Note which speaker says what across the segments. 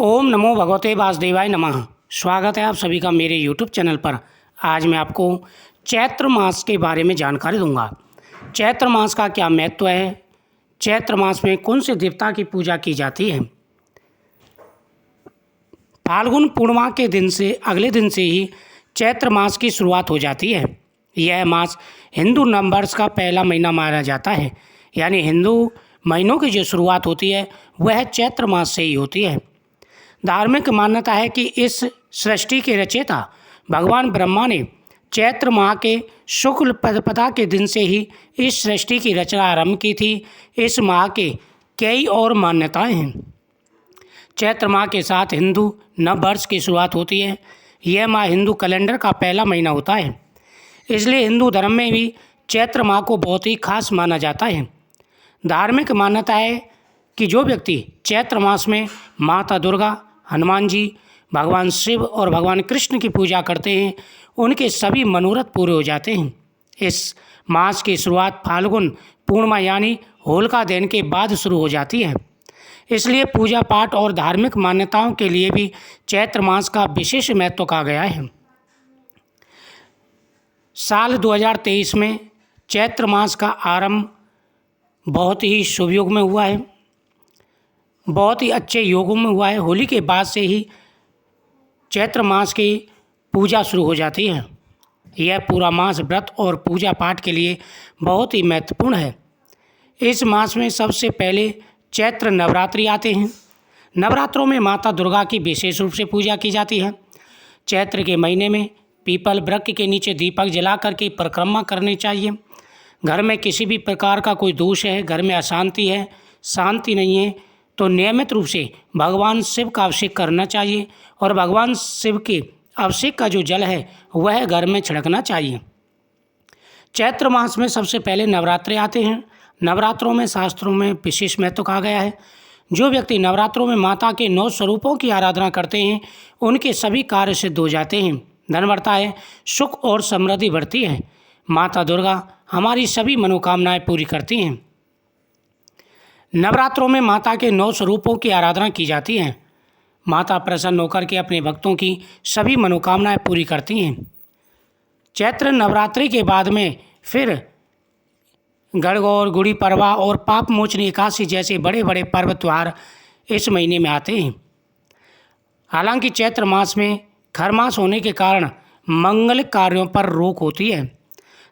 Speaker 1: ओम नमो भगवते वासुदेवाय नमः। स्वागत है आप सभी का मेरे यूट्यूब चैनल पर। आज मैं आपको चैत्र मास के बारे में जानकारी दूंगा। चैत्र मास का क्या महत्व है, चैत्र मास में कौन से देवता की पूजा की जाती है। फाल्गुन पूर्णिमा के दिन से अगले दिन से ही चैत्र मास की शुरुआत हो जाती है। यह मास हिंदू नववर्ष का पहला महीना माना जाता है, यानी हिंदू महीनों की जो शुरुआत होती है वह चैत्र मास से ही होती है। धार्मिक मान्यता है कि इस सृष्टि के रचयिता भगवान ब्रह्मा ने चैत्र माह के शुक्ल प्रतिपदा के दिन से ही इस सृष्टि की रचना आरंभ की थी। इस माह के कई और मान्यताएं हैं। चैत्र माह के साथ हिंदू नववर्ष की शुरुआत होती है। यह माह हिंदू कैलेंडर का पहला महीना होता है, इसलिए हिंदू धर्म में भी चैत्र माह को बहुत ही खास माना जाता है। धार्मिक मान्यता है कि जो व्यक्ति चैत्र मास में माता दुर्गा, हनुमान जी, भगवान शिव और भगवान कृष्ण की पूजा करते हैं, उनके सभी मनोरथ पूरे हो जाते हैं। इस मास की शुरुआत फाल्गुन पूर्णिमा यानी होलिका दहन के बाद शुरू हो जाती है, इसलिए पूजा पाठ और धार्मिक मान्यताओं के लिए भी चैत्र मास का विशेष महत्व कहा गया है। साल 2023 में चैत्र मास का आरंभ बहुत ही शुभ योग में हुआ है, बहुत ही अच्छे योगों में हुआ है। होली के बाद से ही चैत्र मास की पूजा शुरू हो जाती है। यह पूरा मास व्रत और पूजा पाठ के लिए बहुत ही महत्वपूर्ण है। इस मास में सबसे पहले चैत्र नवरात्रि आते हैं। नवरात्रों में माता दुर्गा की विशेष रूप से पूजा की जाती है। चैत्र के महीने में पीपल वृक्ष के नीचे दीपक जला करके परिक्रमा करनी चाहिए। घर में किसी भी प्रकार का कोई दोष है, घर में अशांति है, शांति नहीं है, तो नियमित रूप से भगवान शिव का अभिषेक करना चाहिए और भगवान शिव के अभिषेक का जो जल है वह घर में छिड़कना चाहिए। चैत्र मास में सबसे पहले नवरात्रि आते हैं। नवरात्रों में शास्त्रों में विशेष महत्व कहा गया है। जो व्यक्ति नवरात्रों में माता के 9 स्वरूपों की आराधना करते हैं उनके सभी कार्य सिद्ध हो जाते हैं, धन बढ़ता है, सुख और समृद्धि बढ़ती है। माता दुर्गा हमारी सभी मनोकामनाएं पूरी करती हैं। नवरात्रों में माता के 9 स्वरूपों की आराधना की जाती है। माता प्रसन्न होकर के अपने भक्तों की सभी मनोकामनाएं पूरी करती हैं। चैत्र नवरात्रि के बाद में फिर गणगौर, गुड़ी पड़वा और पाप मोचनी एकादशी जैसे बड़े बड़े पर्व त्यौहार इस महीने में आते हैं। हालांकि चैत्र मास में खरमास होने के कारण मंगल कार्यों पर रोक होती है।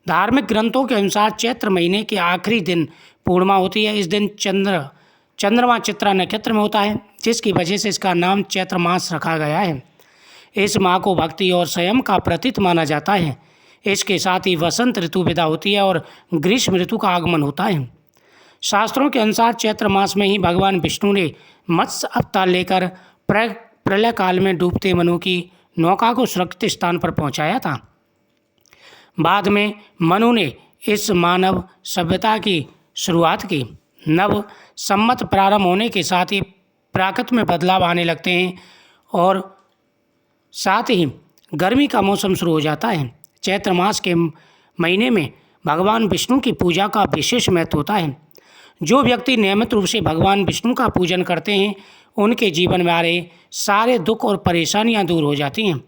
Speaker 1: धार्मिक ग्रंथों के अनुसार चैत्र महीने के आखिरी दिन पूर्णिमा होती है। इस दिन चंद्रमा चित्रा नक्षत्र में होता है, जिसकी वजह से इसका नाम चैत्र मास रखा गया है। इस माह को भक्ति और संयम का प्रतीक माना जाता है। इसके साथ ही वसंत ऋतु विदा होती है और ग्रीष्म ऋतु का आगमन होता है। शास्त्रों के अनुसार चैत्र मास में ही भगवान विष्णु ने मत्स्य अवतार लेकर प्रलय काल में डूबते मनु की नौका को सुरक्षित स्थान पर पहुंचाया था। बाद में मनु ने इस मानव सभ्यता की शुरुआत की। नव सम्मत प्रारंभ होने के साथ ही प्रकृति में बदलाव आने लगते हैं और साथ ही गर्मी का मौसम शुरू हो जाता है। चैत्र मास के महीने में भगवान विष्णु की पूजा का विशेष महत्व होता है। जो व्यक्ति नियमित रूप से भगवान विष्णु का पूजन करते हैं उनके जीवन में आ रहे सारे दुख और परेशानियां दूर हो जाती हैं।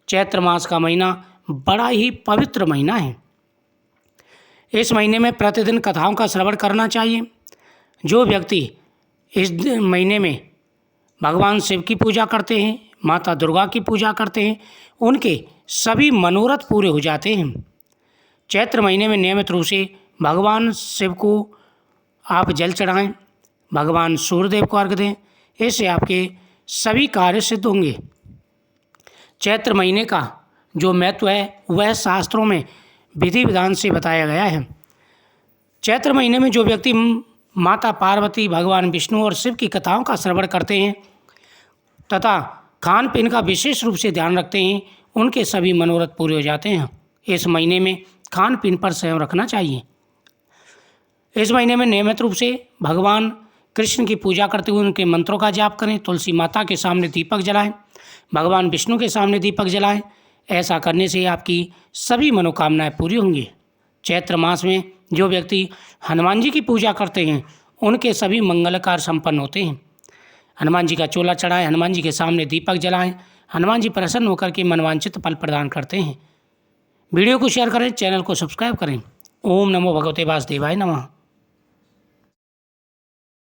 Speaker 1: चैत्र मास का महीना बड़ा ही पवित्र महीना है। इस महीने में प्रतिदिन कथाओं का श्रवण करना चाहिए। जो व्यक्ति इस महीने में भगवान शिव की पूजा करते हैं, माता दुर्गा की पूजा करते हैं, उनके सभी मनोरथ पूरे हो जाते हैं। चैत्र महीने में नियमित रूप से भगवान शिव को आप जल चढ़ाएं, भगवान सूर्यदेव को अर्घ्य दें, इससे आपके सभी कार्य सिद्ध होंगे। चैत्र महीने का जो महत्व है वह शास्त्रों में विधि विधान से बताया गया है। चैत्र महीने में जो व्यक्ति माता पार्वती, भगवान विष्णु और शिव की कथाओं का श्रवण करते हैं तथा खान पीन का विशेष रूप से ध्यान रखते हैं, उनके सभी मनोरथ पूरे हो जाते हैं। इस महीने में खान पीन पर संयम रखना चाहिए। इस महीने में नियमित रूप से भगवान कृष्ण की पूजा करते हुए उनके मंत्रों का जाप करें। तुलसी माता के सामने दीपक जलाएं, भगवान विष्णु के सामने दीपक जलाएं। ऐसा करने से आपकी सभी मनोकामनाएं पूरी होंगी। चैत्र मास में जो व्यक्ति हनुमान जी की पूजा करते हैं उनके सभी मंगल कार्य संपन्न होते हैं। हनुमान जी का चोला चढ़ाएं, हनुमान जी के सामने दीपक जलाएं। हनुमान जी प्रसन्न होकर के मनवांछित फल प्रदान करते हैं। वीडियो को शेयर करें, चैनल को सब्सक्राइब करें। ओम नमो भगवते वासुदेवाय नमः।